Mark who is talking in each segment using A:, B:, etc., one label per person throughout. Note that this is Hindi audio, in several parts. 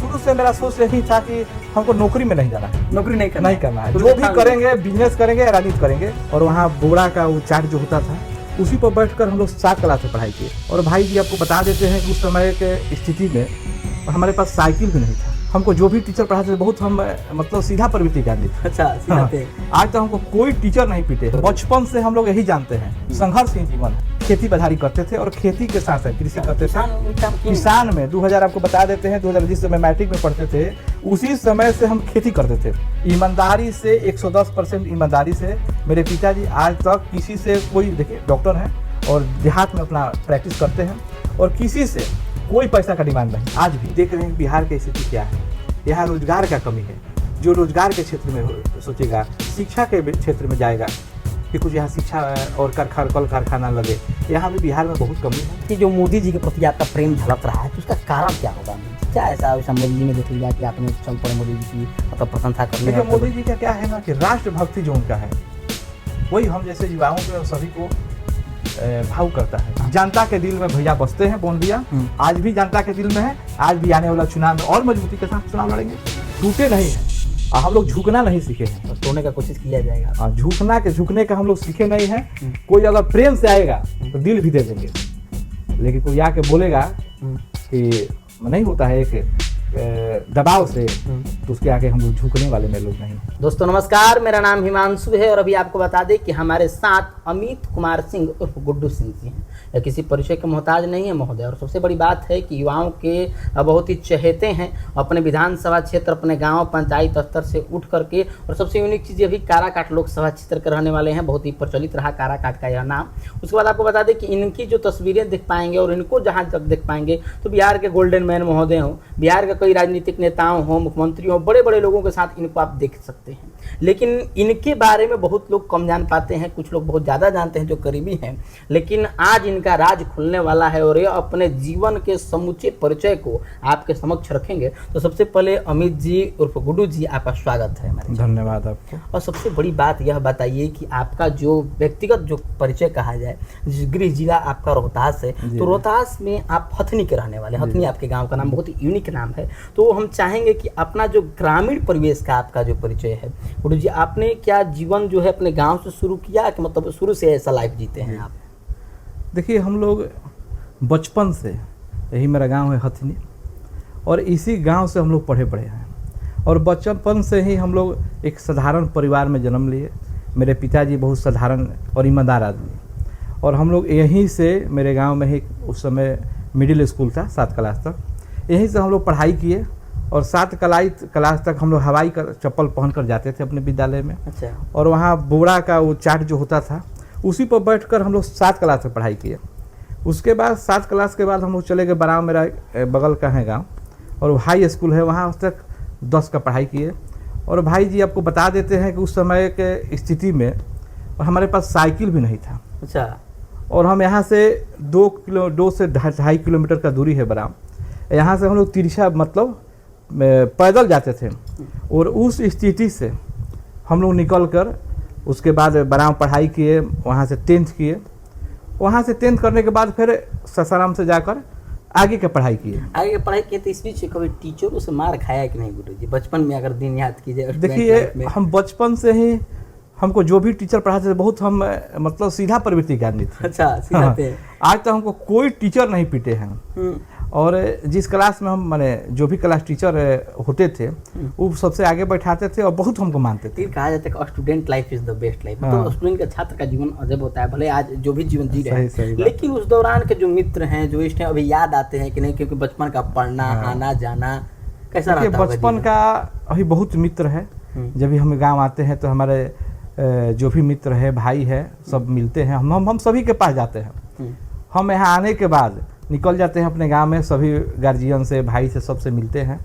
A: शुरू से मेरा सोच यही था कि हमको नौकरी में नहीं जाना है,
B: नौकरी नहीं करना
A: है। जो भी करेंगे बिजनेस करेंगे, राजनीति करेंगे। और वहाँ बोरा का वो चार्ट जो होता था उसी पर बैठकर हम लोग 7 क्लास से पढ़ाई किए। और भाई जी आपको बता देते हैं कि उस समय के स्थिति में हमारे पास साइकिल भी नहीं था। हमको जो भी टीचर पढ़ाते थे बहुत हम मतलब सीधा प्रवृत्ति ज्ञानी थे।
B: अच्छा, सीधा थे।
A: आज तक हमको कोई टीचर नहीं पीटे। बचपन से हम लोग यही जानते हैं संघर्ष ही जीवन है। खेती बधारी करते थे और खेती के साथ साथ कृषि करते थे। किसान में 2000 आपको बता देते हैं 2000 जिस समय मैट्रिक में पढ़ते थे उसी समय से हम खेती करते थे ईमानदारी से। 110% ईमानदारी से मेरे पिताजी आज तक किसी से कोई देखिए डॉक्टर हैं और देहात में अपना प्रैक्टिस करते हैं और किसी से कोई पैसा का डिमांड नहीं। आज भी देख रहे हैं बिहार की स्थिति क्या है। यहाँ रोजगार का कमी है। जो रोजगार के क्षेत्र में सोचेगा, शिक्षा के क्षेत्र में जाएगा कि कुछ यहाँ शिक्षा और कल कारखाना लगे, यहाँ भी बिहार में बहुत कमी है।
B: कि जो मोदी जी के प्रति आपका प्रेम झलक रहा है तो उसका कारण क्या होगा? क्या ऐसा मोदी जी में देख लिया कि आपने चल पड़े मोदी जी की मतलब प्रशंसा करने?
A: देखिए मोदी जी का क्या है ना कि राष्ट्रभक्ति जो उनका है वही हम जैसे युवाओं के सभी को भाव करता है। जनता के दिल में भैया बसते हैं बोंदिया, आज भी जनता के दिल में है। आज भी आने वाला चुनाव में और मजबूती के साथ चुनाव लड़ेंगे, टूटे नहीं है। हम लोग झुकना नहीं सीखे हैं,
B: तो तोड़ने का कोशिश किया जाएगा।
A: झुकने का हम लोग सीखे नहीं हैं। कोई अगर प्रेम से आएगा तो दिल भी दे देंगे, लेकिन कोई आके बोलेगा कि नहीं होता है एक दबाव से तो उसके आगे हम लोग झुकने वाले में लोग नहीं।
B: दोस्तों नमस्कार, मेरा नाम हिमांशु है और अभी आपको बता दें कि हमारे साथ अमित कुमार सिंह उर्फ गुड्डू सिंह जी हैं। यह किसी परिचय के मोहताज नहीं है महोदय। और सबसे बड़ी बात है कि युवाओं के बहुत ही चहेते हैं। अपने विधानसभा क्षेत्र, अपने गांव पंचायत स्तर से उठ करके, और सबसे यूनिक चीज़ अभी काराकाट लोकसभा क्षेत्र के रहने वाले हैं। बहुत ही प्रचलित रहा काराकाट का यह नाम। उसके बाद आपको बता दें कि इनकी जो तस्वीरें देख पाएंगे और इनको जहाँ तक देख पाएंगे तो बिहार के गोल्डन मैन महोदय हों, बिहार के कई राजनीतिक नेताओं हों, मुख्यमंत्री हों, बड़े बड़े लोगों के साथ इनको आप देख सकते हैं। लेकिन इनके बारे में बहुत लोग कम जान पाते हैं, कुछ लोग बहुत ज़्यादा जानते हैं जो करीबी हैं। लेकिन आज इनका राज खुलने वाला है और ये अपने जीवन के समूचे परिचय को आपके समक्ष रखेंगे। तो सबसे पहले अमित जी उर्फ गुड्डू जी, आपका स्वागत है हमारे।
A: धन्यवाद आपको।
B: और सबसे बड़ी बात यह बताइए कि आपका जो व्यक्तिगत जो परिचय कहा जाए, गृह जिला आपका रोहतास है, तो रोहतास में आप हथनी के रहने वाले। हथनी आपके गाँव का नाम बहुत ही यूनिक नाम है। तो हम चाहेंगे कि अपना जो ग्रामीण परिवेश का आपका जो परिचय है गुड्डू जी, आपने क्या जीवन जो है अपने गांव से शुरू किया कि मतलब शुरू से ऐसा लाइफ जीते हैं आप?
A: देखिए हम लोग बचपन से, यही मेरा गांव है हथनी, और इसी गांव से हम लोग पढ़े पढ़े हैं। और बचपन से ही हम लोग एक साधारण परिवार में जन्म लिए। मेरे पिताजी बहुत साधारण और ईमानदार आदमी, और हम लोग यहीं से, मेरे गाँव में ही उस समय मिडिल स्कूल था 7 क्लास तक, यहीं से हम लोग पढ़ाई किए। और 7 क्लास तक हम लोग हवाई चप्पल पहन कर जाते थे अपने विद्यालय में।
B: अच्छा।
A: और वहाँ बोरा का वो चार्ट जो होता था उसी पर बैठकर हम लोग 7 क्लास में पढ़ाई किए। उसके बाद 7 क्लास के बाद हम लोग चले गए बराव, मेरा बगल का है गांव, और हाई स्कूल है, वहाँ तक 10 का पढ़ाई किए। और भाई जी आपको बता देते हैं कि उस समय के स्थिति में हमारे पास साइकिल भी नहीं था।
B: अच्छा।
A: और हम यहाँ से 2 से 2.5 किलोमीटर का दूरी है बराव, यहाँ से हम लोग तिरछा मतलब पैदल जाते थे। और उस स्थिति से हम लोग निकल कर उसके बाद बराव पढ़ाई किए, वहाँ से 10th किए। वहाँ से 10th करने के बाद फिर ससाराम से जाकर आगे की पढ़ाई किए।
B: आगे की पढ़ाई किए तो इस बीच कभी टीचरों से मार खाया कि नहीं गुड्डू जी, बचपन में अगर दिन याद कीजिए?
A: देखिए हम बचपन से ही, हमको जो भी टीचर पढ़ाते थे बहुत हम मतलब सीधा प्रवृत्ति के आदमी थे।
B: अच्छा, सीधा थे।
A: आज तक हमको कोई टीचर नहीं पीटे हैं। और जिस क्लास में हम माने जो भी क्लास टीचर होते थे वो सबसे आगे बैठाते थे और बहुत हमको मानते थे।
B: कहा जाता है कि student life is the best life. तो स्टूडेंट का, छात्र का जीवन अजब होता है, भले आज जो भी जीवन जी रहे हैं, लेकिन उस दौरान के जो मित्र हैं जो इस टाइम अभी याद आते हैं कि नहीं, क्योंकि बचपन का पढ़ना आना जाना कैसा रहता है?
A: बचपन का अभी बहुत मित्र है। जब भी हम गाँव आते हैं तो हमारे जो भी मित्र है, भाई है, सब मिलते हैं। हम सभी के पास जाते हैं। हम यहाँ आने के बाद निकल जाते हैं अपने गांव में, सभी गार्जियन से, भाई से, सबसे मिलते हैं।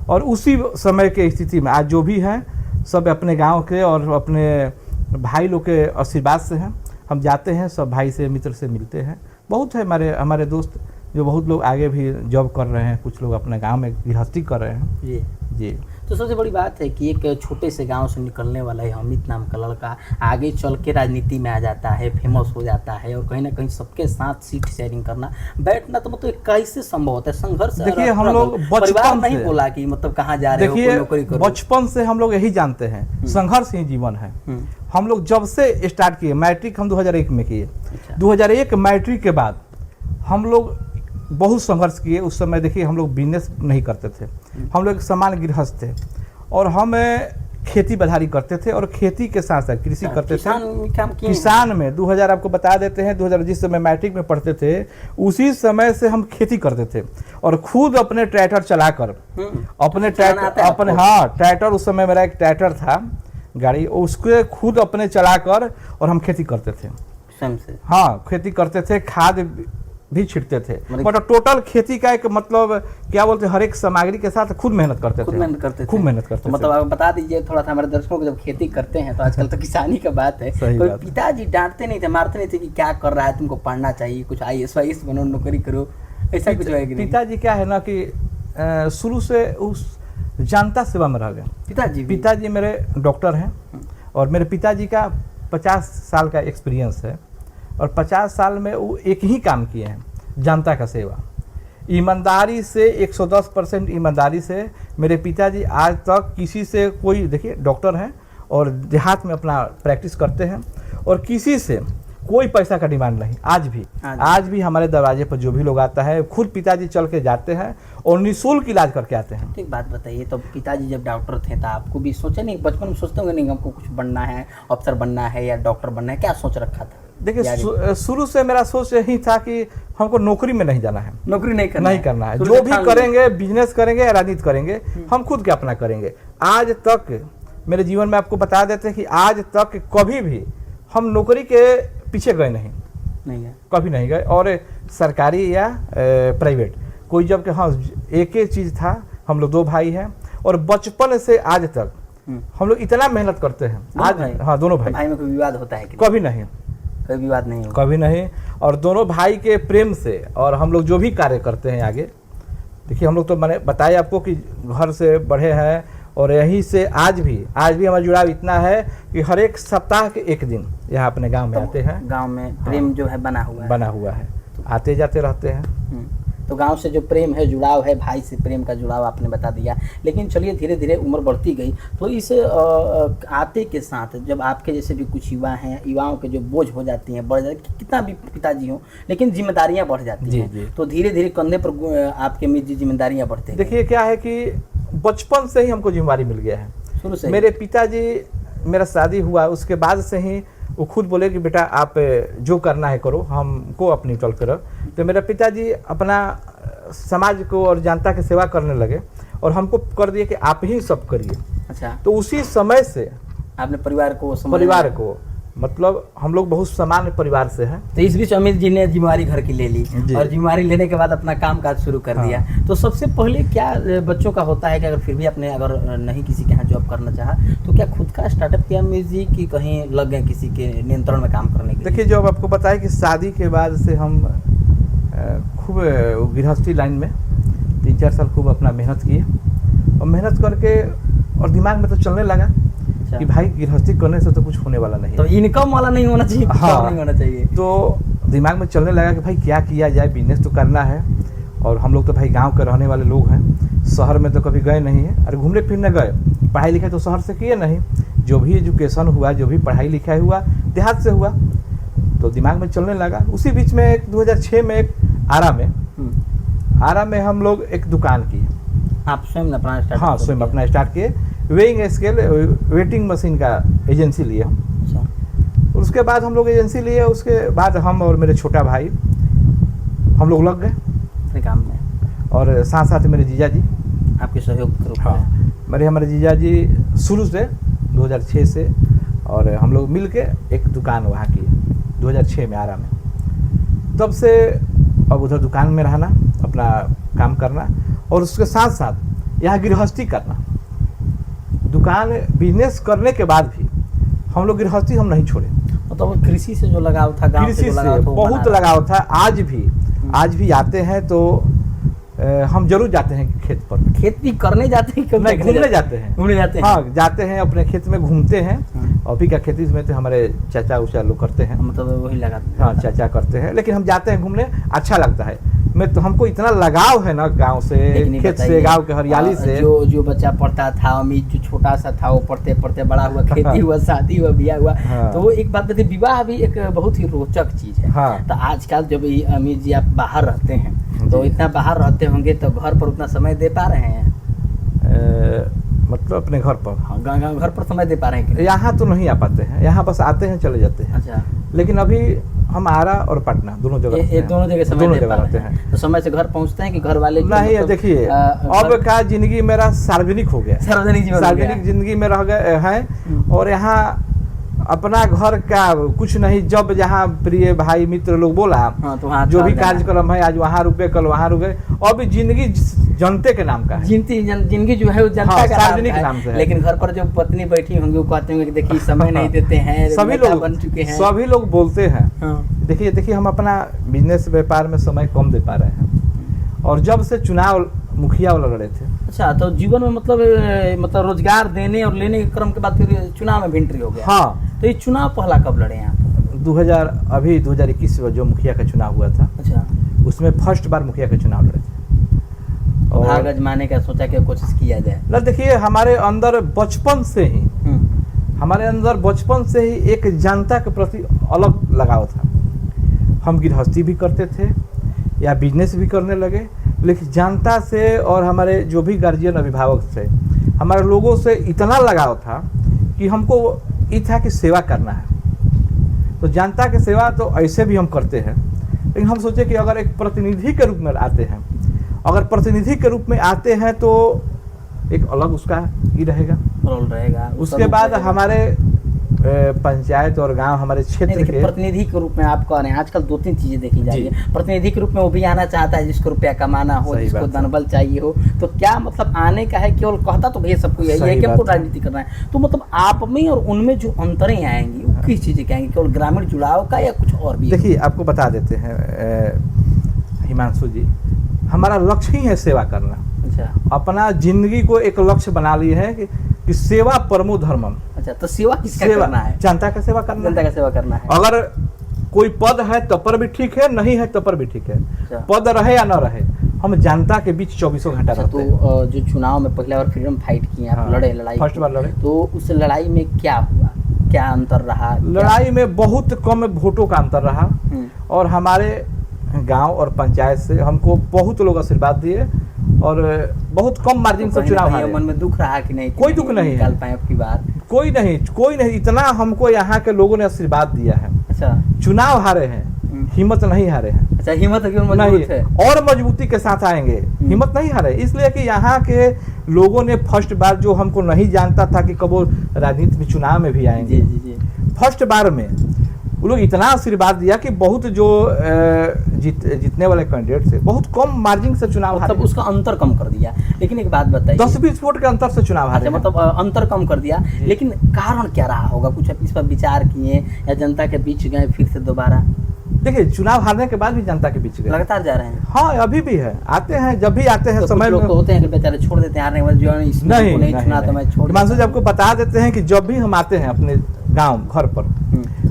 A: और उसी समय के स्थिति में आज जो भी हैं सब अपने गांव के और अपने भाई लोग के आशीर्वाद से हैं। हम जाते हैं, सब भाई से, मित्र से मिलते हैं। बहुत है हमारे दोस्त जो बहुत लोग आगे भी जॉब कर रहे हैं, कुछ लोग अपने गांव में गृहस्थी कर रहे हैं।
B: जी। तो सबसे बड़ी बात है कि एक छोटे से गांव से निकलने वाला है अमित नाम का लड़का आगे चल के राजनीति में आ जाता है, फेमस हो जाता है और कहीं ना कहीं सबके साथ सीट शेयरिंग करना बैठना, तो मतलब कैसे संभव होता है? संघर्ष।
A: देखिए हम लोग
B: परिवार
A: बचपन
B: नहीं बोला कि मतलब कहाँ जा रहे हो, कोई नौकरी
A: देखिए
B: करो।
A: बचपन से हम लोग यही जानते हैं, संघर्ष ही जीवन है। हम लोग जब से स्टार्ट किए, मैट्रिक हम 2001 में किए। 2001 मैट्रिक के बाद हम लोग बहुत संघर्ष किए। उस समय देखिए हम लोग बिजनेस नहीं करते थे, हम लोग एक सामान्य गृहस्थ थे और हम खेती बधारी करते थे और खेती के साथ साथ कृषि करते थे। किसान में 2000 आपको बता देते हैं, 2000 जिस समय मैट्रिक में पढ़ते थे उसी समय से हम खेती करते थे और खुद अपने ट्रैक्टर चलाकर अपने ट्रैक्टर उस समय मेरा एक ट्रैक्टर था गाड़ी, उसके खुद अपने चलाकर और हम खेती करते थे। हाँ, खेती करते थे, खाद भी छिड़ते थे, मतलब टोटल खेती का एक मतलब क्या बोलते हैं, हर एक सामग्री के साथ खुद मेहनत करते थे। खूब मेहनत करते थे।
B: मतलब आप बता दीजिए थोड़ा सा हमारे दर्शकों को, जब खेती करते हैं तो आजकल तो किसानी का बात है, कोई पिताजी डांटते नहीं थे, मारते नहीं थे कि क्या कर रहा है, तुमको पढ़ना चाहिए, कुछ IAS बनो, नौकरी करो, ऐसा कुछ है?
A: पिताजी क्या है ना कि शुरू से उस जनता सेवा में रह गए। पिताजी मेरे डॉक्टर हैं और मेरे पिताजी का 50 साल का एक्सपीरियंस है और 50 साल में वो एक ही काम किए हैं, जनता का सेवा। ईमानदारी से 110% ईमानदारी से मेरे पिताजी आज तक किसी से कोई, देखिए डॉक्टर हैं और देहात में अपना प्रैक्टिस करते हैं और किसी से कोई पैसा का डिमांड नहीं। आज भी हमारे दरवाजे पर जो भी लोग आता है खुद पिताजी चल के जाते हैं और निःशुल्क इलाज करके आते हैं।
B: तो एक बात बताइए, तो पिताजी जब डॉक्टर थे तो आपको भी सोचे नहीं, बचपन में सोचते होंगे नहीं हमको कुछ बनना है, अफसर बनना है या डॉक्टर बनना है, क्या सोच रखा था?
A: देखिए शुरू से मेरा सोच यही था कि हमको नौकरी में नहीं जाना है,
B: नौकरी नहीं करना है।
A: जो भी करेंगे, बिजनेस करेंगे या राजनीति करेंगे, हम खुद के अपना करेंगे। आज तक मेरे जीवन में आपको बता देते हैं कि आज तक कभी भी हम नौकरी के पीछे गए नहीं गए, कभी नहीं गए। और सरकारी या प्राइवेट कोई, जबकि हाँ एक ही चीज़ था, हम लोग 2 भाई हैं और बचपन से आज तक हम लोग इतना मेहनत करते हैं। आज हाँ, दोनों भाई
B: में कोई विवाद होता है?
A: कभी नहीं,
B: कोई विवाद नहीं,
A: कभी नहीं। और दोनों भाई के प्रेम से और हम लोग जो भी कार्य करते हैं आगे, देखिए हम लोग तो मैंने बताया आपको कि घर से बढ़े हैं और यहीं से आज भी हमारा जुड़ाव इतना है कि हर एक सप्ताह के एक दिन यहाँ अपने गांव में आते हैं।
B: गांव में प्रेम जो है बना हुआ है, आते जाते रहते हैं। तो गांव से जो प्रेम है, जुड़ाव है, भाई से प्रेम का जुड़ाव आपने बता दिया। लेकिन चलिए धीरे धीरे उम्र बढ़ती गई तो इस आते के साथ जब आपके जैसे भी कुछ युवा हैं, युवाओं के जो बोझ हो जाती हैं, बढ़ जाती, कितना भी पिताजी हों लेकिन जिम्मेदारियां बढ़ जाती हैं, तो धीरे धीरे कंधे पर आपके मिली जिम्मेदारियां बढ़ती हैं।
A: देखिए क्या है कि बचपन से ही हमको जिम्मेदारी मिल गया है
B: शुरू से।
A: मेरे पिताजी, मेरा शादी हुआ उसके बाद से ही वो खुद बोले कि बेटा आप जो करना है करो, हमको अपनी टल करो। तो मेरे पिताजी अपना समाज को और जनता की सेवा करने लगे और हमको कर दिए कि आप ही सब करिए।
B: अच्छा।
A: तो उसी समय से
B: आपने परिवार को
A: मतलब हम लोग बहुत सामान्य परिवार से हैं।
B: तो इस बीच अमित जी ने जिम्मेवारी घर की ले ली और जिम्मेवारी लेने के बाद अपना काम काज शुरू कर दिया। तो सबसे पहले क्या बच्चों का होता है कि अगर फिर भी अपने अगर नहीं किसी के यहाँ जॉब करना चाहा तो क्या खुद का स्टार्टअप किया अमित जी की कहीं लग गए किसी के नियंत्रण में काम करने के लिए?
A: देखिए जो आपको बताया कि शादी के बाद से हम खूब गृहस्थी लाइन में 3-4 साल खूब अपना मेहनत किए और मेहनत करके और दिमाग में तो चलने लगा कि भाई गृहस्थी करने से तो कुछ होने वाला नहीं,
B: तो इनकम वाला नहीं होना चाहिए। हाँ, नहीं होना चाहिए।
A: तो दिमाग में चलने लगा कि भाई क्या किया जाए, बिजनेस तो करना है। और हम लोग तो भाई गांव के रहने वाले लोग हैं, शहर में तो कभी गए नहीं है। अरे घूमने फिरने गए, पढ़ाई लिखाई तो शहर से किए नहीं, जो भी एजुकेशन हुआ, जो भी पढ़ाई लिखाई हुआ देहात से हुआ। तो दिमाग में चलने लगा। उसी बीच में 2006 में एक आरा में हम लोग एक दुकान की।
B: आप स्वयं अपना स्टार्ट?
A: हाँ, स्वयं अपना स्टार्ट किए। वेइंग स्केल वेटिंग मशीन का एजेंसी लिए हम। अच्छा। उसके बाद हम लोग एजेंसी लिए, उसके बाद हम और मेरे छोटा भाई हम लोग लग गए
B: काम में।
A: और साथ साथ मेरे जीजा जी
B: आपके सहयोग।
A: हाँ, हमारे जीजा जी शुरू से 2006 से, और हम लोग मिल के एक दुकान वहाँ की 2006 में आरा में। तब से अब उधर दुकान में रहना, अपना काम करना और उसके साथ साथ यहाँ गृहस्थी करना। दुकान बिजनेस करने के बाद भी हम लोग गृहस्थी हम नहीं छोड़े।
B: मतलब कृषि से जो लगाव था, गांव
A: कृषि से बहुत लगाव था। आज भी आते हैं तो हम जरूर जाते हैं खेत पर।
B: खेती करने जाते हैं,
A: नहीं, घूमने जाते हैं।
B: घूमने जाते हैं।
A: हाँ, जाते हैं अपने खेत में घूमते हैं।
B: हाँ।
A: अभी क्या खेती में तो हमारे चाचा उचा लोग करते हैं।
B: मतलब वही लगा।
A: हाँ, चाचा करते हैं, लेकिन हम जाते हैं घूमने, अच्छा लगता है। मैं तो हमको इतना लगाव है ना गांव से, खेत से, गांव के हरियाली से।
B: जो बच्चा पढ़ता था, अमित जो छोटा सा था, वो पढ़ते पढ़ते बड़ा हुआ, खेती हुआ, शादी हुआ, ब्याह हुआ।
A: हाँ।
B: तो वो एक बात बताइए, विवाह भी एक बहुत ही रोचक चीज है।
A: हाँ।
B: तो आजकल जब अमित जी आप बाहर रहते हैं, तो
A: जी।
B: इतना बाहर रहते होंगे तो घर पर उतना समय दे पा रहे हैं?
A: मतलब अपने घर पर?
B: हाँ, घर पर समय दे पा रहे हैं कि नहीं?
A: यहाँ तो नहीं आ पाते हैं, यहाँ बस आते हैं चले जाते हैं।
B: अच्छा।
A: लेकिन अभी हम आरा और पटना दोनों जगह रहते हैं।
B: दोनों जगह समय
A: दोनों
B: दे
A: जगह
B: पा
A: रहते
B: रहे
A: हैं।
B: हैं। तो समय से घर पहुंचते हैं कि घर वाले जो
A: नहीं,
B: मतलब,
A: देखिए अब का जिंदगी मेरा सार्वजनिक हो गया,
B: सार्वजनिक जीवन हो गया।
A: सार्वजनिक जिंदगी में रह गए हैं। और यहाँ अपना घर का कुछ नहीं, जब जहाँ प्रिय भाई मित्र लोग बोला,
B: हाँ, तो वहाँ
A: जो भी
B: चल जाना।
A: कार्यक्रम है, आज वहाँ रुके कल वहाँ रुके। अब जिंदगी जनते के नाम का है।
B: जिंदगी जो है वो जनता
A: हाँ,
B: का
A: सार्वजनिक
B: नाम
A: नाम से
B: है।
A: है।
B: लेकिन घर पर जो पत्नी बैठी होंगी वो कहते होंगे कि देखिए समय नहीं देते हैं,
A: सभी
B: नेता
A: लोग
B: बन चुके हैं।
A: सभी लोग बोलते हैं।
B: हाँ।
A: देखिए हम अपना बिजनेस व्यापार में समय कम दे पा रहे हैं। और जब से चुनाव मुखिया वाला लड़े थे।
B: अच्छा, तो जीवन में मतलब रोजगार देने और लेने के क्रम के बाद फिर चुनाव में भी एंट्री हो गया।
A: हाँ,
B: तो ये चुनाव पहला कब लड़े हैं आप?
A: 2021 में जो मुखिया का चुनाव हुआ था,
B: अच्छा,
A: उसमें फर्स्ट बार मुखिया का चुनाव लड़े थे।
B: भाग आजमाने का सोचा कि कोशिश किया जाए।
A: ना, देखिए हमारे अंदर बचपन से ही एक जनता के प्रति अलग लगाव था। हम गृहस्थी भी करते थे या बिजनेस भी करने लगे, लेकिन जनता से और हमारे जो भी गार्जियन अभिभावक थे, हमारे लोगों से इतना लगाव था कि हमको ये था कि सेवा करना है। तो जनता की सेवा तो ऐसे भी हम करते हैं, लेकिन हम सोचे कि अगर एक प्रतिनिधि के रूप में आते हैं, तो एक अलग उसका ही रहेगा,
B: रोल रहेगा।
A: उसके बाद हमारे पंचायत और गांव, हमारे क्षेत्र के
B: प्रतिनिधि के रूप में आप कह रहे हैं, आजकल 2-3 चीजें देखी जा रही है। प्रतिनिधि के रूप में वो भी आना चाहता है जिसको रुपया कमाना हो, जिसको धनबल चाहिए हो। तो क्या मतलब आने का है, केवल कहता तो भैया सबको यही है कि हमको राजनीति करना है। तो मतलब आप में और उनमें जो अंतरें आएंगी वो किस चीजें के आएंगी? केवल ग्रामीण जुड़ाव का या कुछ और भी?
A: देखिए आपको बता देते हैं हिमांशु जी, हमारा लक्ष्य ही है सेवा करना।
B: अच्छा,
A: अपना जिंदगी को एक लक्ष्य बना लिए है कि सेवा परमो धर्मम।
B: अच्छा, तो सेवा किसका करना है?
A: जनता का सेवा करना,
B: जनता का सेवा करना है।
A: अगर कोई पद है तब पर भी ठीक है, नहीं है तब पर भी ठीक है।
B: अच्छा।
A: पद रहे या न रहे, हम जनता के बीच 24 घंटा रहते हैं।
B: तो जो चुनाव में पहला बार फ्रीडम फाइट किए आप,
A: हाँ,
B: लड़े, लड़ाई
A: फर्स्ट बार लड़े।
B: तो उस लड़ाई में क्या हुआ, क्या अंतर रहा?
A: लड़ाई में बहुत कम वोटों का अंतर रहा। और हमारे गांव और पंचायत से हमको बहुत लोग आशीर्वाद दिए और बहुत कम मार्जिन से चुनाव हारे।
B: मन में दुख रहा कि नहीं?
A: कोई दुख नहीं
B: निकाल पाए अब की बार? कोई
A: नहीं, इतना हमको यहाँ के लोगों ने आशीर्वाद दिया है।
B: अच्छा,
A: चुनाव हारे हैं, हिम्मत नहीं हारे हैं।
B: अच्छा, हिम्मत मजबूत है
A: और मजबूती के साथ आएंगे, हिम्मत नहीं हारे। इसलिए कि यहाँ के लोगों ने फर्स्ट बार, जो हमको नहीं जानता था कि कब वो राजनीति में चुनाव में भी आएंगे, फर्स्ट बार में वो लोग इतना आशीर्वाद दिया कि बहुत जो जीतने वाले कैंडिडेट थे, बहुत कम मार्जिन से चुनाव हारे।
B: मतलब उसका अंतर कम कर दिया। लेकिन एक बात बताइए,
A: 10-20 वोट के अंतर से चुनाव हारे।
B: मतलब अंतर कम कर दिया, लेकिन कारण क्या रहा होगा? कुछ इस पर विचार किए या जनता के बीच गए फिर से दोबारा?
A: देखिए, चुनाव हारने के बाद भी जनता के बीच गए,
B: लगातार जा रहे हैं।
A: हाँ, अभी भी है, आते हैं, जब भी आते हैं।
B: तो
A: समय
B: लोग तो होते हैं कि बेचारे छोड़ देते हैं, हारने के बाद जो नहीं चुना तो मैं छोड़।
A: हिमांशु जी, आपको बता देते हैं कि जब भी हम आते हैं अपने गांव घर पर,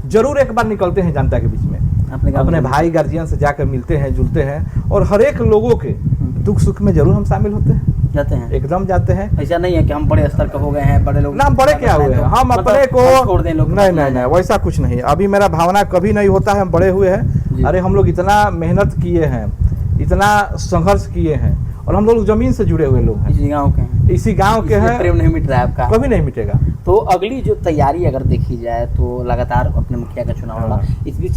A: जरूर एक बार निकलते हैं जनता के बीच में, अपने भाई गार्जियन से जाकर मिलते हैं, जुलते हैं, और हर एक लोगों के दुख सुख में जरूर हम शामिल होते हैं,
B: जाते हैं,
A: एकदम जाते हैं।
B: ऐसा नहीं है कि हम बड़े स्तर के हो गए हैं, बड़े लोग
A: ना, बड़े क्या हुए हैं, हम अपने को
B: छोड़ दें लोग?
A: नहीं, वैसा कुछ नहीं। अभी मेरा भावना कभी नहीं होता है हम बड़े हुए हैं। अरे हम लोग इतना मेहनत किए हैं, इतना संघर्ष किए हैं, और हम लोग जमीन से जुड़े हुए लोग हैं, इसी गांव के हैं।
B: प्रेम नहीं मिट रहा है आपका?
A: कभी नहीं मिटेगा।
B: तो अगली जो तैयारी अगर देखी जाए तो लगातार अपने मुखिया का चुनाव होगा। इस बीच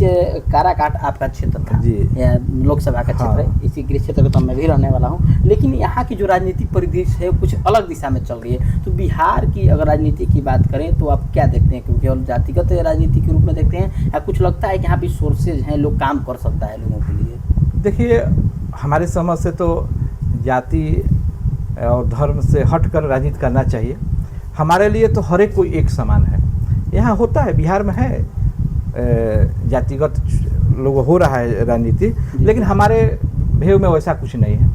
B: काराकाट आपका क्षेत्र था
A: जी,
B: लोकसभा का क्षेत्र है। इसी गृह क्षेत्र में तो मैं भी रहने वाला हूँ। लेकिन यहाँ की जो राजनीतिक परिदृश्य है कुछ अलग दिशा में चल रही है। तो बिहार की अगर राजनीति की बात करें तो आप क्या देखते हैं? क्योंकि केवल जातिगत राजनीति के रूप में देखते हैं या कुछ लगता है कि यहाँ पे सोर्सेज हैं, लोग काम कर सकता है लोगों के लिए?
A: देखिए, हमारे समझ से तो जाति और धर्म से हटकर राजनीति करना चाहिए। हमारे लिए तो हर एक कोई एक समान है। यहाँ होता है, बिहार में है, जातिगत लोग हो रहा है राजनीति, लेकिन हमारे भेव में वैसा कुछ नहीं है।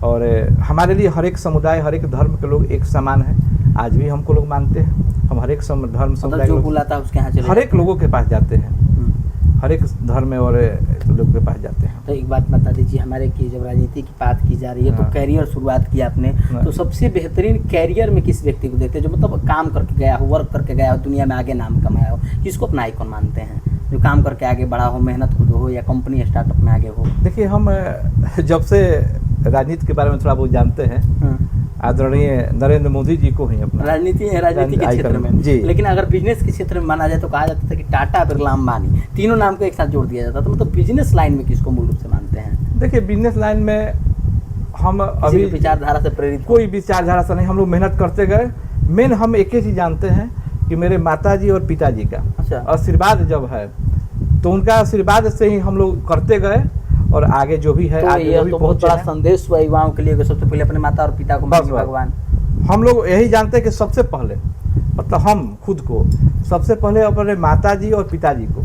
A: और हमारे लिए हर एक समुदाय, हर एक धर्म के लोग एक समान है। आज भी हमको लोग मानते हैं, हम हर एक धर्म समुदाय
B: जो बुलाता है उसके यहाँ चले
A: हर एक लोगों के पास जाते हैं, हर एक धर्म और लोग के पास जाते हैं।
B: तो एक बात बता दीजिए, हमारे की जब राजनीति की बात की जा रही है तो कैरियर शुरुआत की आपने, तो सबसे बेहतरीन कैरियर में किस व्यक्ति को देखते हैं जो मतलब काम करके गया हो, वर्क करके गया हो, दुनिया में आगे नाम कमाया हो, किसको अपना आइकॉन मानते हैं जो काम करके आगे बढ़ा हो, मेहनत खुद हो या कंपनी स्टार्टअप में आगे हो?
A: देखिए, हम जब से राजनीति के बारे में थोड़ा बहुत जानते हैं, आदरणीय नरेंद्र मोदी जी को ही अपना
B: राजनीति के क्षेत्र में
A: जी।
B: लेकिन अगर बिजनेस के क्षेत्र में माना जाए तो कहा जाता था कि टाटा, बिरला, अंबानी, तीनों नाम को एक साथ जोड़ दिया जाता, तो मतलब बिजनेस लाइन में किसको मूल रूप से मानते हैं?
A: देखिए, बिजनेस लाइन में हम अभी
B: विचारधारा से प्रेरित
A: कोई विचारधारा से नहीं, हम लोग मेहनत करते गए। मेन हम एक ही चीज जानते हैं कि मेरे माताजी और पिताजी का आशीर्वाद जब है तो उनका आशीर्वाद से ही हम लोग करते गए और आगे जो भी है,
B: तो
A: आगे
B: ये तो बहुत बड़ा संदेश हुआ युवाओं के लिए कि सबसे पहले अपने माता और पिता को मानिए भगवान।
A: हम लोग यही जानते हैं कि सबसे पहले, मतलब हम खुद को सबसे पहले अपने माताजी और पिताजी को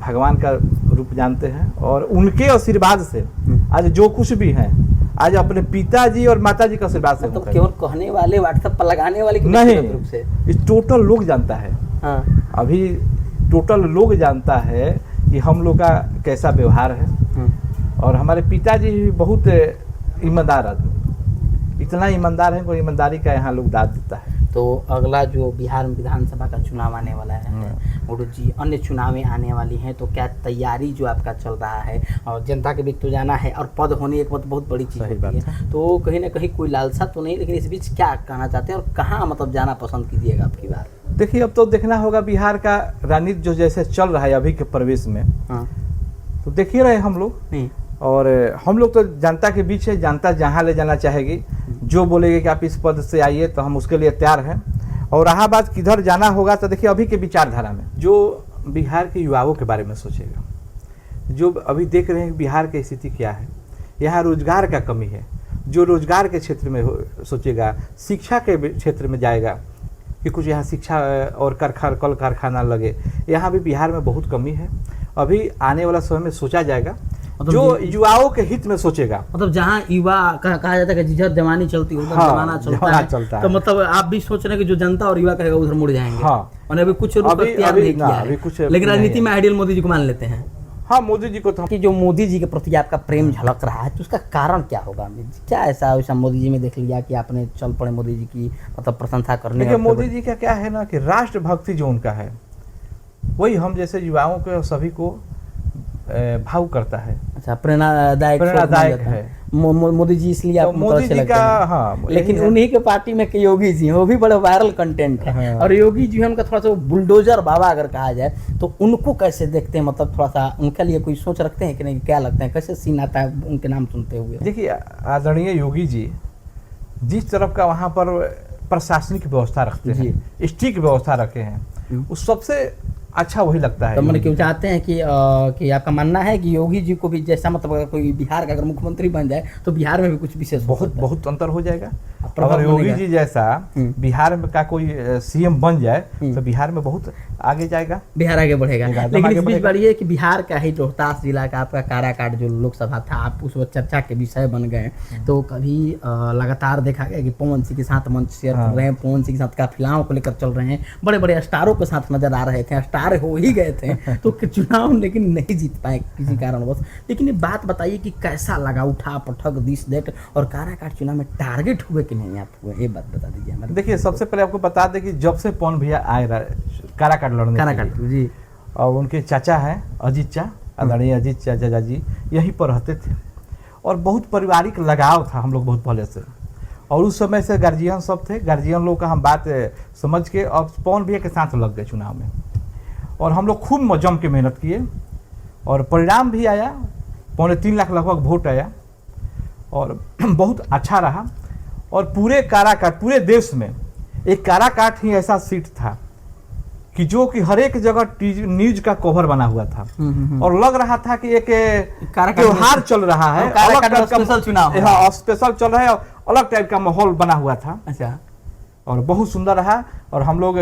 A: भगवान का रूप जानते हैं और उनके आशीर्वाद से आज जो कुछ भी है, आज अपने पिताजी और माताजी का आशीर्वाद से।
B: तो केवल कहने वाले, व्हाट्सएप पर लगाने वाले
A: नहीं, इस टोटल लोग जानता है। अभी टोटल लोग जानता है कि हम लोग का कैसा व्यवहार है। और हमारे पिताजी भी बहुत ईमानदार आदमी, इतना ईमानदार है, कोई ईमानदारी का यहाँ लोग दाद देता है।
B: तो अगला जो बिहार में विधानसभा का चुनाव आने वाला है गुरु जी, अन्य चुनावें आने वाली हैं, तो क्या तैयारी जो आपका चल रहा है? और जनता के बीच तो जाना है और पद होने एक बहुत बड़ी चीज़ होती है, तो कहीं ना कहीं कोई लालसा तो नहीं, लेकिन इस बीच क्या कहना चाहते हैं और कहाँ मतलब जाना पसंद कीजिएगा आपकी बार?
A: देखिए, अब तो देखना होगा बिहार का राजनीति जो जैसे चल रहा है अभी के प्रवेश में, तो देख ही रहे हम लोग। और हम लोग तो जनता के बीच है, जनता जहाँ ले जाना चाहेगी, जो बोलेगी कि आप इस पद से आइए तो हम उसके लिए तैयार हैं। और रहा बात किधर जाना होगा, तो देखिए अभी के विचारधारा में जो बिहार के युवाओं के बारे में सोचेगा, जो अभी देख रहे हैं बिहार की स्थिति क्या है, यहाँ रोजगार का कमी है, जो रोजगार के क्षेत्र में सोचेगा, शिक्षा के क्षेत्र में जाएगा कि कुछ यहाँ शिक्षा और कल कारखाना लगे, यहाँ भी बिहार में बहुत कमी है। अभी आने वाला समय में सोचा जाएगा, मतलब जो युवाओं के हित में सोचेगा, मतलब
B: जहाँ युवा कहा जाता है कि जिधर जवानी चलती है उधर जमाना चलता है, तो मतलब आप भी सोच रहे हैं कि जो जनता और युवा कहेगा उधर मुड़ जाएंगे। और अभी कुछ लेकिन राजनीति में आइडियल मोदी जी को मान लेते हैं।
A: हाँ, मोदी जी को तो
B: कि जो मोदी जी के प्रति आपका प्रेम झलक रहा है, तो उसका कारण क्या होगा? क्या ऐसा मोदी जी में देख लिया कि आपने चल पड़े मोदी जी की मतलब प्रशंसा करने?
A: देखिए, मोदी जी का क्या है ना कि राष्ट्रभक्ति जो उनका है वही हम जैसे युवाओं को सभी को भावुक करता है।
B: अच्छा, प्रेरणादायक है मोदी जी, इसलिए आप
A: मोदी जी का। हाँ,
B: लेकिन उन्हीं के पार्टी में योगी जी, वो भी बड़े वायरल कंटेंट है। और योगी जी उनका थोड़ा सा बुलडोजर बाबा अगर कहा जाए, तो उनको कैसे देखते हैं? मतलब थोड़ा सा उनके लिए कोई सोच रखते हैं कि नहीं? क्या लगता है, कैसे सीन आता है उनके नाम सुनते हुए?
A: देखिए, आदरणीय योगी जी जिस तरफ का वहाँ पर प्रशासनिक व्यवस्था रखते हैं, स्ट्रिक्ट व्यवस्था रखे हैं, उस सबसे अच्छा वही लगता है।
B: तो मैंने क्यों चाहते हैं कि आपका मानना है कि योगी जी को भी जैसा मतलब अगर कोई बिहार का अगर मुख्यमंत्री बन जाए तो बिहार में भी कुछ विशेष बहुत
A: अंतर हो जाएगा। अगर योगी जी जैसा बिहार में का कोई सीएम बन जाए तो बिहार में बहुत आगे जाएगा,
B: बिहार आगे बढ़ेगा। लेकिन इस बीच बढ़िए कि बिहार का ही रोहतास जिला का आपका काराकाट जो लोकसभा था, आप उस वक्त चर्चा के विषय बन गए। तो कभी लगातार देखा गया कि पवन सिंह के साथ मंच शेयर कर रहे हैं, पवन सिंह के साथ काफिलाओं को लेकर चल रहे हैं, बड़े बड़े स्टारों के साथ नजर आ रहे थे, स्टार हो ही गए थे तो चुनाव लेकिन नहीं जीत पाए किसी कारणवश। लेकिन ये बात बताइए कि कैसा लगा, उठा पटक दिस दैट, और काराकाट चुनाव में टारगेट हुए कि नहीं आप हुए, ये बात बता दीजिए हमारे।
A: देखिए, सबसे पहले आपको बता दें कि जब से पवन भैया आए काराकाट लड़ने जी, और उनके चाचा हैं अजीत चा, आदरणीय अजीत चाचा जी यहीं पर रहते थे और बहुत पारिवारिक लगाव था हम लोग बहुत पहले से। और उस समय से गार्जियन सब थे, गार्जियन लोग का हम बात समझ के और पवन भैया के साथ लग गए चुनाव में, और हम लोग खूब जम के मेहनत किए और परिणाम भी आया, 3.25 लाख लगभग वोट आया और बहुत अच्छा रहा। और पूरे काराकाट, पूरे देश में एक काराकाट ही ऐसा सीट था कि जो कि हर एक जगह न्यूज का कवर बना हुआ था और लग रहा था कि एक त्योहार चल रहा है,
B: स्पेशल चुनाव,
A: हाँ स्पेशल चल रहा है, अलग टाइप का माहौल बना हुआ था।
B: अच्छा,
A: और बहुत सुंदर रहा। और हम लोग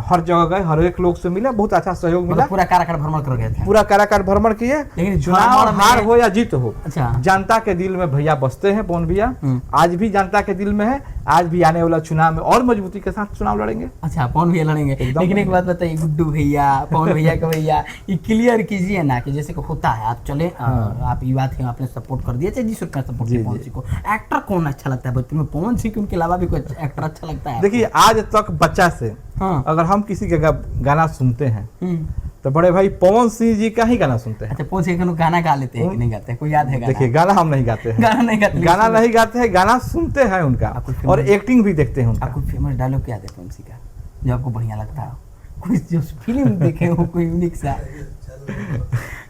A: हर जगह गए, हर एक लोग से मिला, बहुत अच्छा सहयोग मिला।
B: मतलब पूरा काराकाट भ्रमण कर गए थे?
A: पूरा काराकाट भ्रमण किए।
B: लेकिन
A: चुनाव
B: भ्रमण में-
A: हार हो या जीत हो,
B: अच्छा।
A: जनता के दिल में भैया बसते हैं पवन भैया। आज भी जनता के दिल में है, आज भी आने वाला चुनाव में और मजबूती के साथ चुनाव लड़ेंगे।
B: अच्छा, पवन भैया लड़ेंगे। लेकिन एक बात बताइए, गुड्डू भैया, पवन भैया का भैया, ये क्लियर कीजिए ना कि जैसे कि होता है, आप चले आप युवा थे, आपने सपोर्ट कर दिया, चाहे जिस का सपोर्ट
A: जी,
B: किया पवन सिंह को, एक्टर कौन अच्छा लगता है भोजपुरी में? पवन सिंह के उनके अलावा भी कोई एक्टर अच्छा लगता है?
A: देखिए, आज तक बच्चा से
B: हाँ।
A: अगर हम किसी का गाना सुनते हैं
B: हम्म।
A: तो बड़े भाई पवन सिंह जी का ही गाना सुनते हैं।
B: अच्छा, पवन सिंह का गाना गा लेते हैं कि नहीं गाते हैं? कोई याद है गाना?
A: देखिए, गाना हम नहीं गाते हैं,
B: गाना नहीं गाते,
A: गाना नहीं गाते हैं, गाना सुनते हैं उनका
B: आपको फिल्म-
A: और एक्टिंग भी देखते हैं उनका।
B: आपको फेमस डायलॉग याद है पवन सिंह का जो आपको बढ़िया लगता हो? कोई जो फिल्म देखे हो, कोई यूनिक सा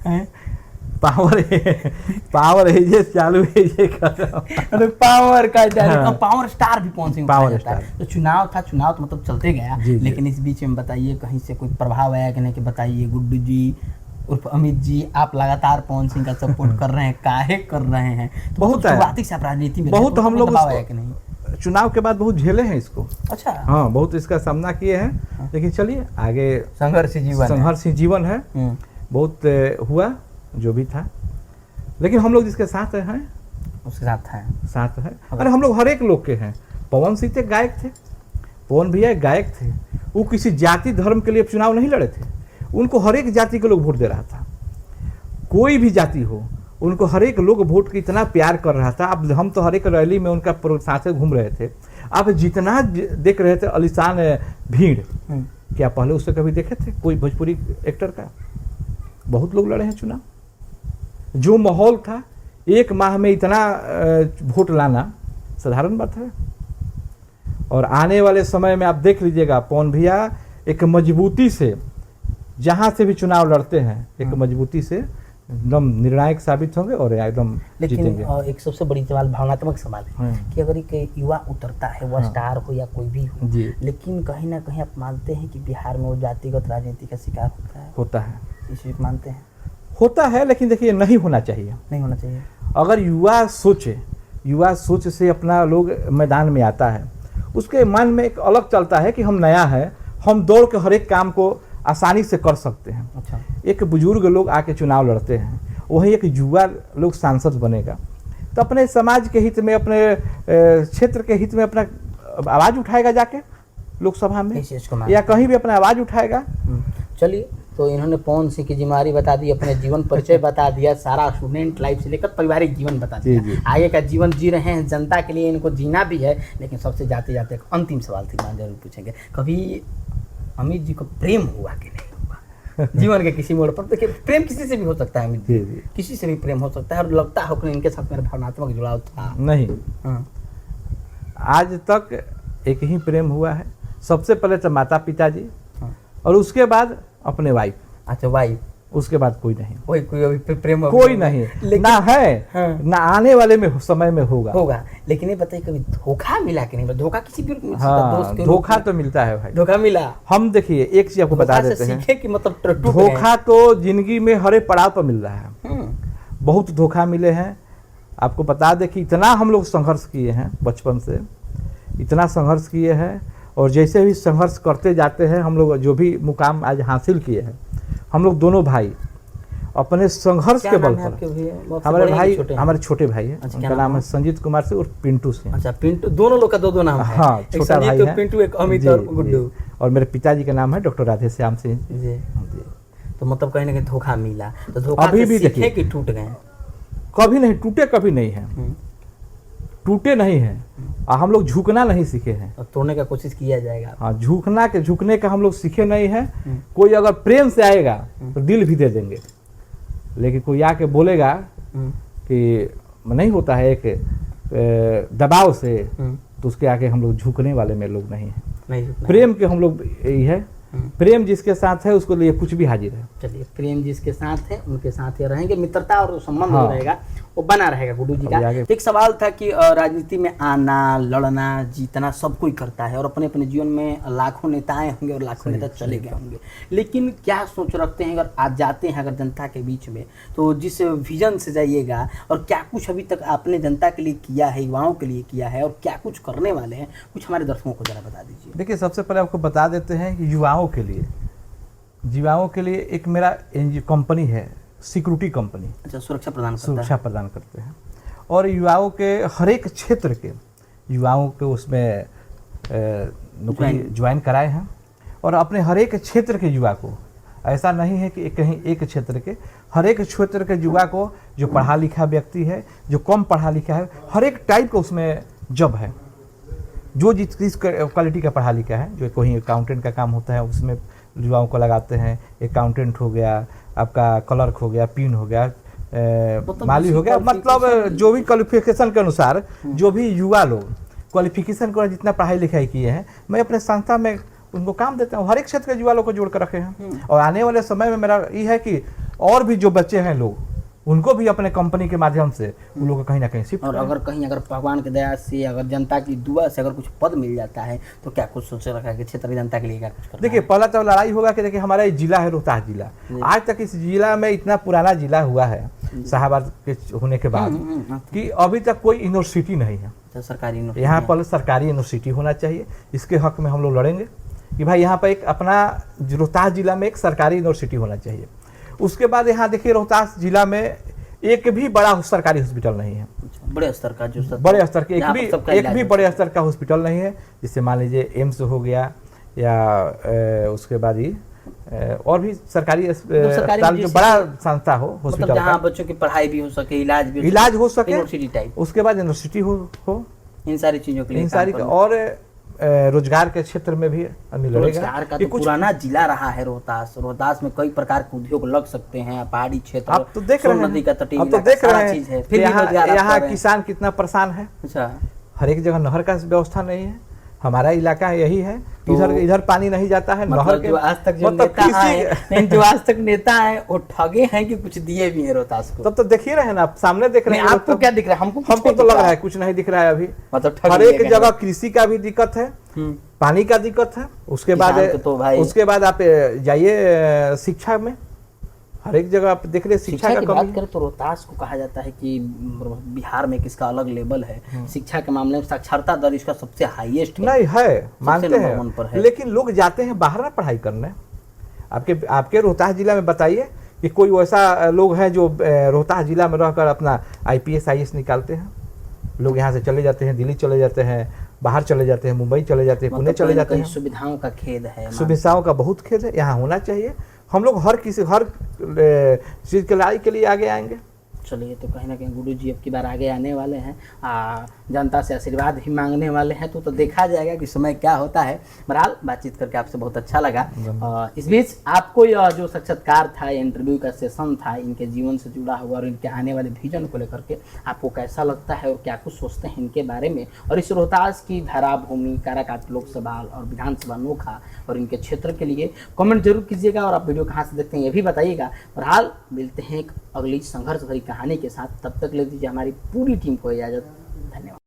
B: हैं?
A: पावर पावर है ये चालू है ये कर रहा हूं।
B: अरे पावर का डायलॉग,
A: हाँ।
B: पावर स्टार भी Pawan Singh
A: power
B: power star.
A: Star.
B: तो चुनाव था, चुनाव तो मतलब चलते गया,
A: जी, जी।
B: लेकिन इस बीच में बताइए कहीं से कोई प्रभाव आया कि नहीं? कि बताइए, गुड्डू जी उर्फ अमित जी, आप लगातार पवन सिंह का सपोर्ट कर रहे हैं, काहे कर रहे हैं? तो
A: बहुत
B: मतलब
A: है।
B: शुरुआती से आप राजनीति में
A: बहुत
B: रहे, तो
A: हम लोग
B: दबाव
A: उसको-
B: आया कि नहीं?
A: चुनाव के बाद बहुत झेले हैं इसको।
B: अच्छा,
A: हाँ, बहुत इसका सामना किए हैं, लेकिन चलिए आगे
B: संघर्ष जीवन है।
A: संघर्ष ही जीवन है।
B: हम्म।
A: बहुत हुआ जो भी था, लेकिन हम लोग जिसके साथ हैं
B: उसके साथ है।
A: साथ है। अरे हम लोग हर एक लोग के हैं। पवन सिंह थे, गायक थे, पवन भैया एक गायक थे। वो किसी जाति धर्म के लिए चुनाव नहीं लड़े थे, उनको हर एक जाति के लोग वोट दे रहा था। कोई भी जाति हो, उनको हर एक लोग वोट की इतना प्यार कर रहा था। अब हम तो हर एक रैली में उनका साथ घूम रहे थे। आप जितना देख रहे थे आलिशान भीड़, क्या पहले उससे कभी देखे थे कोई भोजपुरी एक्टर का? बहुत लोग लड़े हैं चुनाव। जो माहौल था, एक माह में इतना वोट लाना साधारण बात है। और आने वाले समय में आप देख लीजिएगा, पवन भैया एक मजबूती से जहां से भी चुनाव लड़ते हैं, एक मजबूती से एकदम निर्णायक साबित होंगे और एकदम
B: लेकिन
A: जीतेंगे।
B: एक सबसे बड़ी सवाल, भावनात्मक सवाल है कि अगर एक युवा उतरता है, वह स्टार हो या कोई भी हो,
A: जी,
B: लेकिन कहीं ना कहीं आप मानते हैं कि बिहार में वो जातिगत राजनीति का शिकार होता है?
A: होता है,
B: इस चीज मानते हैं?
A: होता है, लेकिन देखिए नहीं होना चाहिए।
B: नहीं होना चाहिए।
A: अगर युवा सोच से अपना लोग मैदान में आता है, उसके मन में एक अलग चलता है कि हम नया है, हम दौड़ के हर एक काम को आसानी से कर सकते हैं।
B: अच्छा,
A: एक बुजुर्ग लोग आके चुनाव लड़ते हैं, वही एक युवा लोग सांसद बनेगा तो अपने समाज के हित में, अपने क्षेत्र के हित में अपना आवाज उठाएगा जाके लोकसभा में
B: इस चीज को मानते
A: या कहीं भी अपना आवाज उठाएगा।
B: चलिए, तो इन्होंने पवन सिंह की जिम्मेदारी बता दी, अपने जीवन परिचय बता दिया, सारा स्टूडेंट लाइफ से लेकर पारिवारिक जीवन बता
A: जी, जी।
B: दिया। आगे का जीवन जी रहे हैं, जनता के लिए इनको जीना भी है। लेकिन सबसे जाते जाते एक अंतिम सवाल थी, मैं जरूर पूछेंगे, कभी अमित जी को प्रेम हुआ कि नहीं हुआ जीवन के किसी मोड़ पर? देखिए, प्रेम किसी से भी हो सकता है अमित जी,
A: जी।
B: किसी से भी प्रेम हो सकता है, और लगता है कि इनके साथ मेरा भावनात्मक जुड़ाव था।
A: नहीं,
B: हाँ।
A: आज तक एक ही प्रेम हुआ है। सबसे पहले तो माता पिता जी,
B: हाँ।
A: और उसके बाद अपने वाइफ,
B: अच्छा, वाइफ,
A: उसके बाद कोई नहीं,
B: कोई अभी प्रेम
A: कोई नहीं,
B: लेकिन
A: ना है,
B: हाँ।
A: ना आने वाले में समय में होगा।
B: होगा। लेकिन ये बताइए, कभी धोखा मिला कि नहीं? धोखा किसी भी दोस्त
A: हाँ,
B: के रूप
A: धोखा
B: में?
A: तो मिलता है भाई।
B: धोखा मिला।
A: हम देखिए एक चीज आपको बता
B: धोखा से
A: देते हैं,
B: सीखे कि मतलब टूट गए?
A: धोखा तो जिंदगी में हर एक पड़ाव पर मिल रहा है। बहुत धोखा मिले हैं। आपको बता दें कि इतना हम लोग संघर्ष किए हैं, बचपन से इतना संघर्ष किए हैं, और जैसे भी संघर्ष करते जाते हैं हम लोग, जो भी मुकाम आज हासिल किए हैं, हम लोग दोनों भाई अपने संघर्ष के बल पर, हमारे भाई, हमारे छोटे भाई हैं,
B: अच्छा,
A: उनका नाम है संजीत कुमार सिंह और पिंटू सिंह।
B: अच्छा, पिंटू, दोनों लोग का दो नाम है?
A: हाँ,
B: एक
A: छोटा
B: संजीत
A: भाई
B: और
A: है,
B: पिंटू, एक अमित
A: जी,
B: और
A: जी।
B: गुड्डू।
A: और मेरे पिताजी का नाम है डॉक्टर राधे श्याम सिंह जी।
B: जी।
A: जी।
B: तो मतलब कहीं ना कहीं धोखा मिला, तो धोखा
A: अभी
B: से
A: भी
B: सीखे
A: देखिए,
B: कि टूट गए?
A: कभी नहीं टूटे, कभी नहीं है, टूटे नहीं है। और हम लोग झुकना नहीं सीखे हैं।
B: और तोड़ने का कोशिश किया जाएगा?
A: हाँ, झुकने का हम लोग सीखे नहीं है। कोई अगर प्रेम से आएगा तो दिल भी दे देंगे, लेकिन कोई आके बोलेगा कि नहीं होता है एक दबाव से, तो उसके आगे हम लोग झुकने वाले में लोग नहीं है।
B: नहीं झुकना।
A: प्रेम के हम लोग यही है, प्रेम जिसके साथ है उसको लिए कुछ भी हाजिर है।
B: चलिए, प्रेम जिसके साथ है उनके साथ ही रहेंगे, मित्रता और संबंध
A: हाँ।
B: रहेगा वो बना रहेगा गुड्डू जी का। एक सवाल था कि राजनीति में आना, लड़ना, जीतना सब कोई करता है और अपने अपने जीवन में लाखों नेताएं होंगे और लाखों नेता चले गए होंगे, लेकिन क्या सोच रखते हैं अगर आज जाते हैं अगर जनता के बीच में, तो जिस विजन से जाइएगा और क्या कुछ अभी तक आपने जनता के लिए किया है, युवाओं के लिए किया है और क्या कुछ करने वाले हैं, कुछ हमारे दर्शकों को जरा बता दीजिए।
A: देखिए, सबसे पहले आपको बता देते हैं कि युवाओं के लिए एक मेरा कंपनी है, सिक्योरिटी कंपनी।
B: अच्छा, सुरक्षा प्रदान
A: करते हैं और युवाओं के हर एक क्षेत्र के युवाओं को उसमें नौकरी ज्वाइन कराए हैं और अपने हर एक क्षेत्र के युवा को, ऐसा नहीं है कि कहीं एक क्षेत्र के, हर एक क्षेत्र के युवा को, जो पढ़ा लिखा व्यक्ति है, जो कम पढ़ा लिखा है, हर एक टाइप का उसमें जॉब है। जो जिस क्वालिटी का पढ़ा लिखा है, जो कोई अकाउंटेंट का काम होता है उसमें युवाओं को लगाते हैं। अकाउंटेंट हो गया, आपका क्लर्क हो गया, पिन हो गया, माली हो गया, मतलब जो भी क्वालिफिकेशन के अनुसार जो भी युवा लोग क्वालिफिकेशन को जितना पढ़ाई लिखाई किए हैं, मैं अपने संस्था में उनको काम देता हूँ। हर एक क्षेत्र के युवा लोग को जोड़ कर रखे हैं और आने वाले समय में मेरा ये है कि और भी जो बच्चे हैं लोग, उनको भी अपने कंपनी के माध्यम से उन लोगों को कहीं ना कहीं शिफ्ट।
B: और अगर भगवान की दया से, अगर जनता की दुआ से अगर कुछ पद मिल जाता है तो क्या कुछ सोच रखा है कि क्षेत्र की जनता के लिए क्या कुछ करना? देखिए,
A: पहला तो लड़ाई होगा कि देखिए हमारा जिला है रोहतास जिला, आज तक इस जिला में इतना पुराना जिला हुआ है शाहाबाद के होने के बाद कि अभी तक कोई यूनिवर्सिटी नहीं है
B: सरकारी।
A: यहाँ पर सरकारी यूनिवर्सिटी होना चाहिए। इसके हक में हम लोग लड़ेंगे कि भाई यहाँ पर एक अपना रोहतास जिला में एक सरकारी यूनिवर्सिटी होना चाहिए। उसके बाद यहाँ देखिए रोहतास जिला में एक भी बड़ा सरकारी हॉस्पिटल नहीं है।
B: बड़े स्तर का
A: बड़े स्तर के एक भी बड़े स्तर का हॉस्पिटल नहीं है। जिससे मान लीजिए एम्स हो गया या उसके बाद ही और भी सरकारी अस्पताल जो बड़ा संस्था हो, हॉस्पिटल
B: जहाँ बच्चों की पढ़ाई भी हो सके,
A: इलाज हो सके,
B: यूनिवर्सिटी टाइप,
A: उसके बाद यूनिवर्सिटी हो
B: इन सारी चीजों के लिए,
A: इन सारी और रोजगार के क्षेत्र में भी
B: रोजगार का तो पुराना जिला रहा है रोहतास में कई प्रकार के उद्योग लग सकते हैं। पहाड़ी क्षेत्र,
A: आप तो देख रहे हैं, नदी का तटीय इलाका, देख रहे हैं फिर यहाँ किसान कितना परेशान है।
B: अच्छा,
A: हर एक जगह नहर का व्यवस्था नहीं है। हमारा इलाका यही है, इधर पानी नहीं जाता है।
B: नहर के आज तक जो आज तक नेता है वो ठगे हैं कि कुछ दिए भी हैं रोहतास को?
A: तब तो देख ही रहे हैं ना, आप सामने देख रहे हैं।
B: आपको क्या दिख रहा है?
A: हमको तो लग रहा है कुछ नहीं दिख रहा है अभी।
B: मतलब
A: हर एक जगह कृषि का भी दिक्कत है, पानी का दिक्कत है। उसके बाद आप जाइए शिक्षा में, हर एक जगह आप देख रहे शिक्षा
B: की बात करें तो रोहतास को कहा जाता है कि बिहार में किसका अलग लेवल है शिक्षा के मामले में, साक्षरता दर इसका सबसे हाईएस्ट
A: नहीं है, मानते हैं, लेकिन लोग जाते हैं बाहर ना पढ़ाई करने। आपके रोहतास जिला में बताइए कि कोई वैसा लोग हैं जो रोहतास जिला में रहकर अपना IPS IAS निकालते हैं। लोग यहाँ से चले जाते हैं, दिल्ली चले जाते हैं, बाहर चले जाते हैं, मुंबई चले जाते हैं, पुणे चले जाते हैं।
B: सुविधाओं का खेद है,
A: सुविधाओं का बहुत खेद है। यहाँ होना चाहिए। हम लोग हर चीज़ के लड़ाई के लिए आगे आएंगे।
B: चलिए, तो कहीं ना कहीं गुड्डू जी अब की बार आगे आने वाले हैं, जनता से आशीर्वाद ही मांगने वाले हैं। तो देखा जाएगा कि समय क्या होता है। बहरहाल बातचीत करके आपसे बहुत अच्छा लगा। इस बीच आपको यह जो साक्षात्कार था, इंटरव्यू का सेशन था, इनके जीवन से जुड़ा हुआ और इनके आने वाले विजन को लेकर के आपको कैसा लगता है और क्या कुछ सोचते हैं इनके बारे में, और इस रोहतास की धारा भूमि, काराकाट लोकसभा और विधानसभा नोखा और इनके क्षेत्र के लिए कमेंट जरूर कीजिएगा। और आप वीडियो कहाँ से देखते हैं ये भी बताइएगा। बहरहाल मिलते हैं एक अगली संघर्ष भरी कहानी के साथ। तब तक ले दीजिए हमारी पूरी टीम को इजाजत। धन्यवाद।